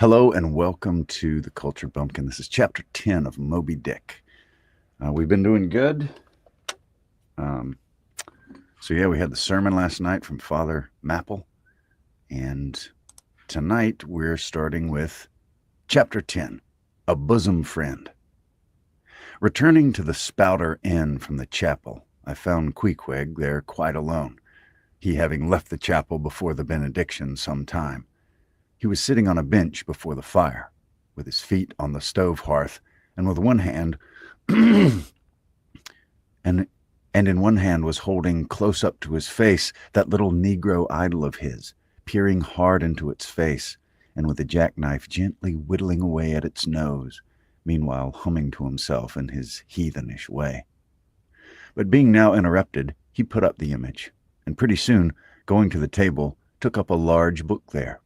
Hello and welcome to the Cultured Bumpkin. This is chapter 10 of Moby Dick. We've been doing good. Um, we had the sermon last night from Father Mapple, and tonight we're starting with chapter 10, A Bosom Friend. Returning to the Spouter Inn from the chapel, I found Queequeg there quite alone, he having left the chapel before the benediction some time. He was sitting on a bench before the fire, with his feet on the stove hearth, and with one hand and in one hand was holding close up to his face that little Negro idol of his, peering hard into its face, and with a jackknife gently whittling away at its nose, meanwhile humming to himself in his heathenish way. But being now interrupted, he put up the image, and pretty soon, going to the table, took up a large book there,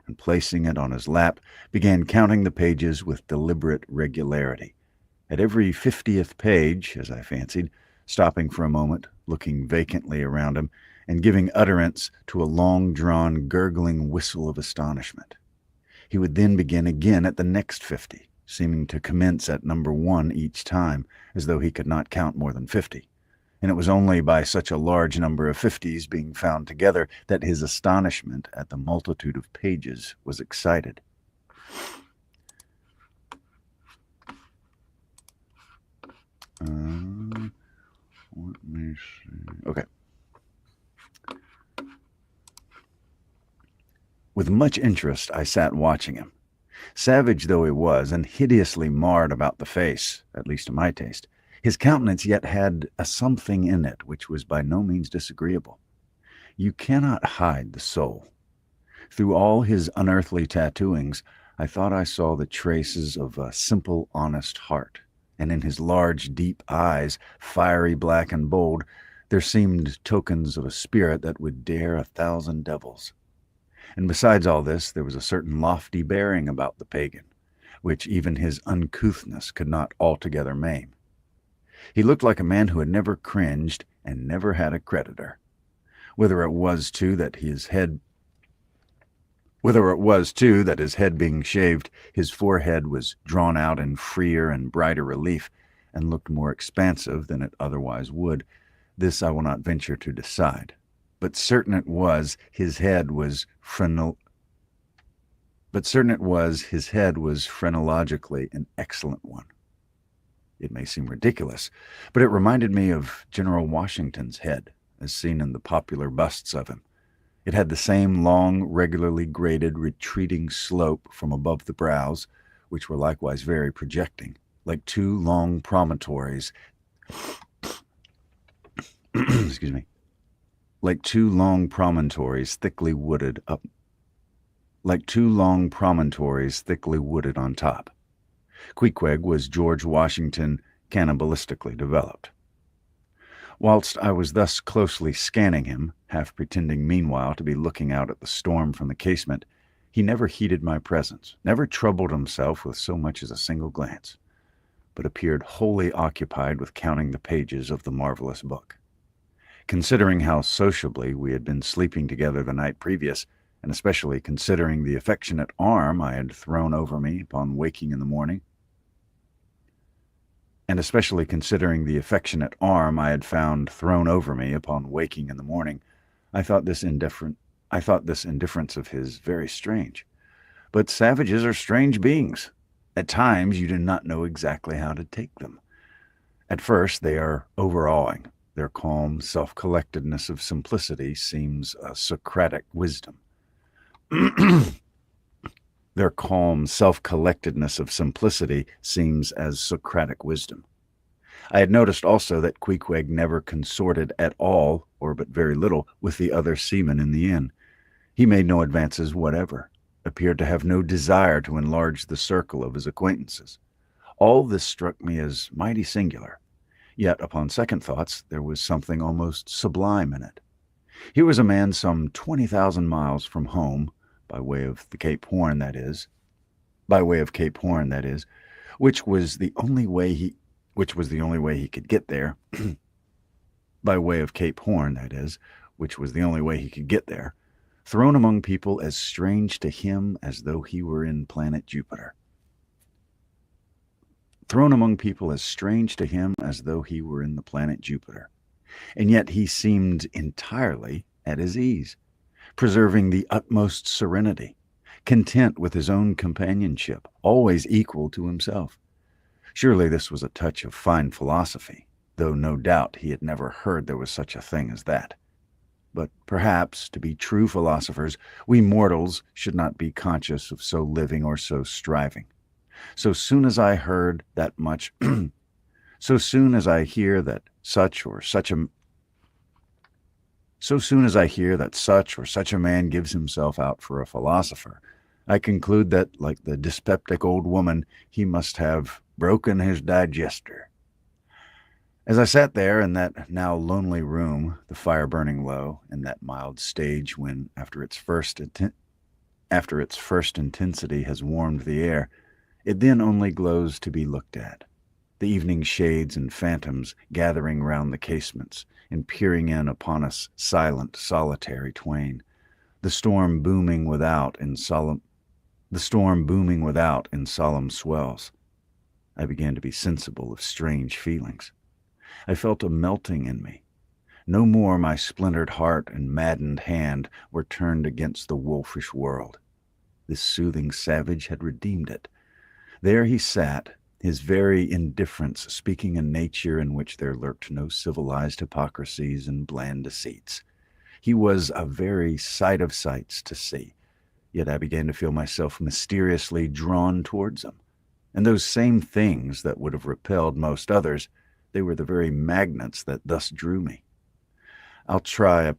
and placing it on his lap, began counting the pages with deliberate regularity. At every 50th page, as I fancied, stopping for a moment, looking vacantly around him, and giving utterance to a long-drawn, gurgling whistle of astonishment. He would then begin again at the next 50, seeming to commence at number 1 each time, as though he could not count more than 50. And it was only by such a large number of 50s being found together that his astonishment at the multitude of pages was excited. Let me see. Okay. With much interest, I sat watching him. Savage though he was, and hideously marred about the face, at least to my taste, his countenance yet had a something in it which was by no means disagreeable. You cannot hide the soul. Through all his unearthly tattooings, I thought I saw the traces of a simple, honest heart, and in his large, deep eyes, fiery black and bold, there seemed tokens of a spirit that would dare 1,000 devils. And besides all this, there was a certain lofty bearing about the pagan, which even his uncouthness could not altogether maim. He looked like a man who had never cringed and never had a creditor. Whether it was, too, that his head being shaved, his forehead was drawn out in freer and brighter relief, and looked more expansive than it otherwise would, this I will not venture to decide. But certain it was his head was phrenologically an excellent one. It may seem ridiculous, but it reminded me of General Washington's head, as seen in the popular busts of him. It had the same long, regularly graded, retreating slope from above the brows, which were likewise very projecting, like two long promontories excuse me, like two long promontories thickly wooded on top. Queequeg was George Washington cannibalistically developed. Whilst I was thus closely scanning him, half pretending meanwhile to be looking out at the storm from the casement, he never heeded my presence, never troubled himself with so much as a single glance, but appeared wholly occupied with counting the pages of the marvelous book. Considering how sociably we had been sleeping together the night previous, and especially considering the affectionate arm I had thrown over me upon waking in the morning, I thought this indifference of his very strange. But savages are strange beings. At times you do not know exactly how to take them. At first they are overawing. Their calm self-collectedness of simplicity seems a Socratic wisdom. Their calm self-collectedness of simplicity seems as Socratic wisdom. I had noticed also that Queequeg never consorted at all, or but very little, with the other seamen in the inn. He made no advances whatever, appeared to have no desire to enlarge the circle of his acquaintances. All this struck me as mighty singular. Yet, upon second thoughts, there was something almost sublime in it. Here was a man some 20,000 miles from home, by way of Cape Horn, that is, which was the only way he could get there, by way of Cape Horn, that is, which was the only way he could get there, thrown among people as strange to him as though he were in planet Jupiter. Thrown among people as strange to him as though he were in the planet Jupiter. And yet he seemed entirely at his ease, preserving the utmost serenity, content with his own companionship, always equal to himself. Surely this was a touch of fine philosophy, though no doubt he had never heard there was such a thing as that. But perhaps, to be true philosophers, we mortals should not be conscious of so living or so striving. So soon as I heard that much, so soon as I hear that such or such a man gives himself out for a philosopher, I conclude that, like the dyspeptic old woman, he must have broken his digester. As I sat there in that now lonely room, the fire burning low, in that mild stage when, after its first intensity has warmed the air, it then only glows to be looked at, the evening shades and phantoms gathering round the casements and peering in upon us silent, solitary twain, the storm booming without in solemn swells, I began to be sensible of strange feelings. I felt a melting in me. No more my splintered heart and maddened hand were turned against the wolfish world. This soothing savage had redeemed it. There he sat, his very indifference speaking a nature in which there lurked no civilized hypocrisies and bland deceits. He was a very sight of sights to see, yet I began to feel myself mysteriously drawn towards him. And those same things that would have repelled most others, they were the very magnets that thus drew me. I'll try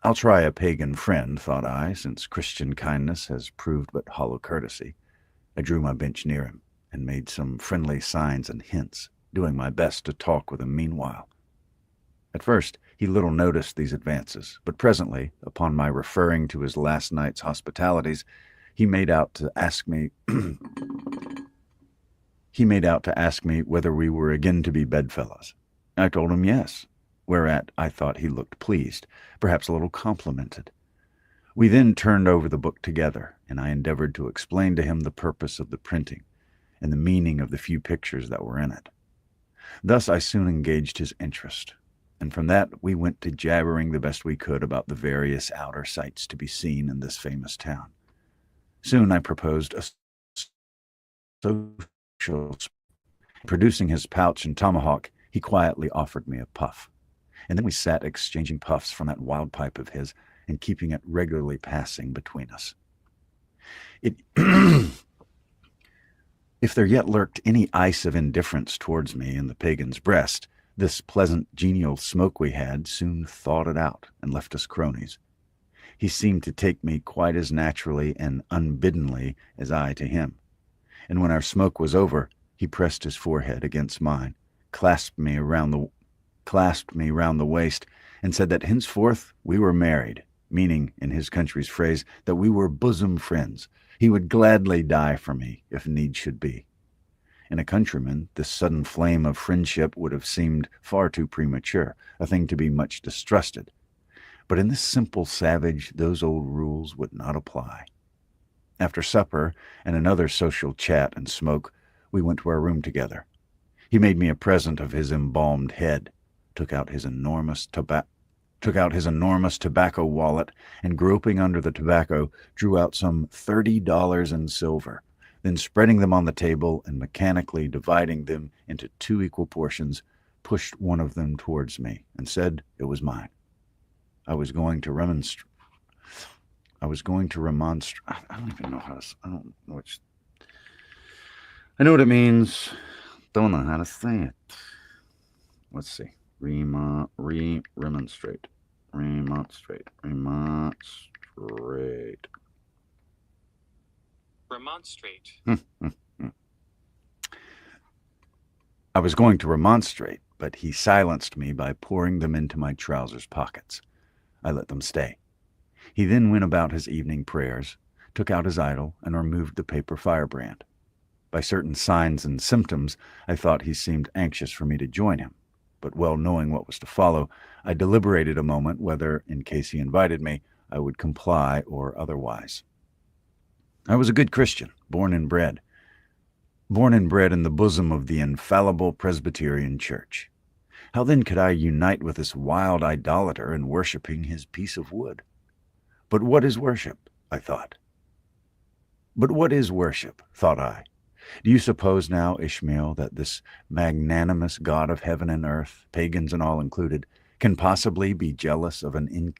a pagan friend, thought I, since Christian kindness has proved but hollow courtesy. I drew my bench near him and made some friendly signs and hints, doing my best to talk with him meanwhile. At first, he little noticed these advances, but presently, upon my referring to his last night's hospitalities, he made out to ask me whether we were again to be bedfellows. I told him yes, whereat I thought he looked pleased, perhaps a little complimented. We then turned over the book together, and I endeavored to explain to him the purpose of the printing and the meaning of the few pictures that were in it. Thus I soon engaged his interest, and from that we went to jabbering the best we could about the various outer sights to be seen in this famous town. Soon I proposed a social. Producing his pouch and tomahawk, he quietly offered me a puff, and then we sat exchanging puffs from that wild pipe of his and keeping it regularly passing between us. If there yet lurked any ice of indifference towards me in the pagan's breast, this pleasant, genial smoke we had soon thawed it out and left us cronies. He seemed to take me quite as naturally and unbiddenly as I to him, and when our smoke was over, he pressed his forehead against mine, clasped me round the waist, and said that henceforth we were married, meaning, in his country's phrase, that we were bosom friends. He would gladly die for me, if need should be. In a countryman, this sudden flame of friendship would have seemed far too premature, a thing to be much distrusted. But in this simple savage, those old rules would not apply. After supper and another social chat and smoke, we went to our room together. He made me a present of his embalmed head, took out his enormous tobacco wallet, and groping under the tobacco, drew out some $30 in silver. Then spreading them on the table and mechanically dividing them into 2 equal portions, pushed one of them towards me and said it was mine. I was going to remonstrate. I don't even know how to. I don't know which. I know what it means. Don't know how to say it. Let's see. Remonstrate. Remonstrate. I was going to remonstrate, but he silenced me by pouring them into my trousers pockets. I let them stay. He then went about his evening prayers, took out his idol, and removed the paper firebrand. By certain signs and symptoms, I thought he seemed anxious for me to join him, but well knowing what was to follow, I deliberated a moment whether, in case he invited me, I would comply or otherwise. I was a good Christian, born and bred in the bosom of the infallible Presbyterian Church. How then could I unite with this wild idolater in worshipping his piece of wood? But what is worship? I thought. But what is worship? Thought I. Do you suppose now, Ishmael, that this magnanimous God of heaven and earth, pagans and all included, can possibly be jealous of an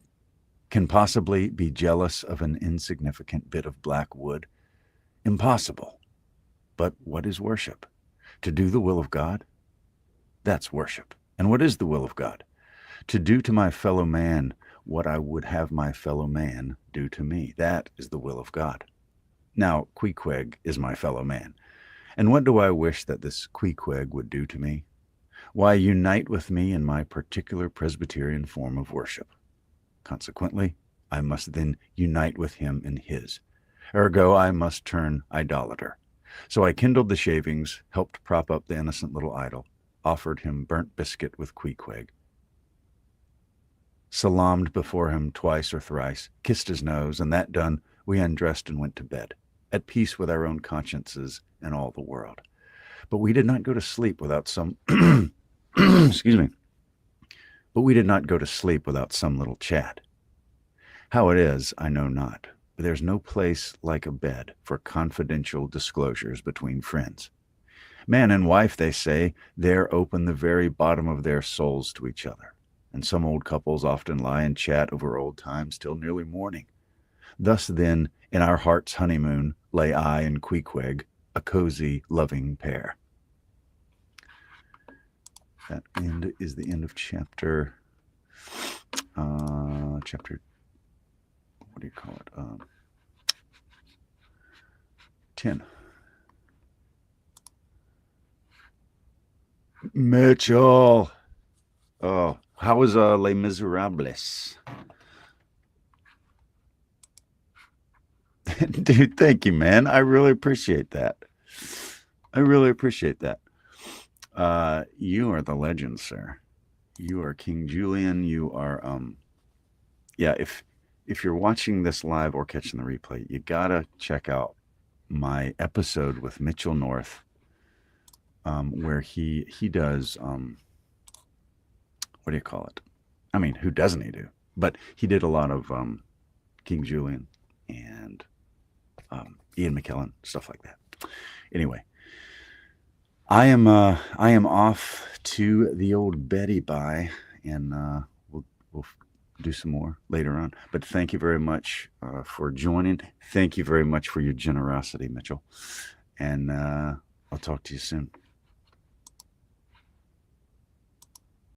insignificant bit of black wood? Impossible. But what is worship? To do the will of God? That's worship. And what is the will of God? To do to my fellow man what I would have my fellow man do to me. That is the will of God. Now, Queequeg is my fellow man. And what do I wish that this Queequeg would do to me? Why, unite with me in my particular Presbyterian form of worship. Consequently, I must then unite with him in his. Ergo, I must turn idolater. So I kindled the shavings, helped prop up the innocent little idol, offered him burnt biscuit with Queequeg, salaamed before him twice or thrice, kissed his nose, and that done, we undressed and went to bed, at peace with our own consciences and all the world. But we did not go to sleep without some excuse me. But we did not go to sleep without some little chat. How it is, I know not, but there's no place like a bed for confidential disclosures between friends. Man and wife, they say, there open the very bottom of their souls to each other, and some old couples often lie and chat over old times till nearly morning. Thus then, in our heart's honeymoon, lay I and Queequeg, a cozy, loving pair. That end is the end of chapter, what do you call it? 10. Mitchell. Oh, how was Les Miserables? Dude, thank you, man. I really appreciate that. You are the legend, sir. You are King Julian. You are, yeah, if you're watching this live or catching the replay, you gotta check out my episode with Mitchell North, where he does, what do you call it? I mean, who doesn't he do? But he did a lot of King Julian and Ian McKellen, stuff like that. Anyway, I am off to the old Betty Bye, and we'll do some more later on. But thank you very much for joining. Thank you very much for your generosity, Mitchell. And I'll talk to you soon.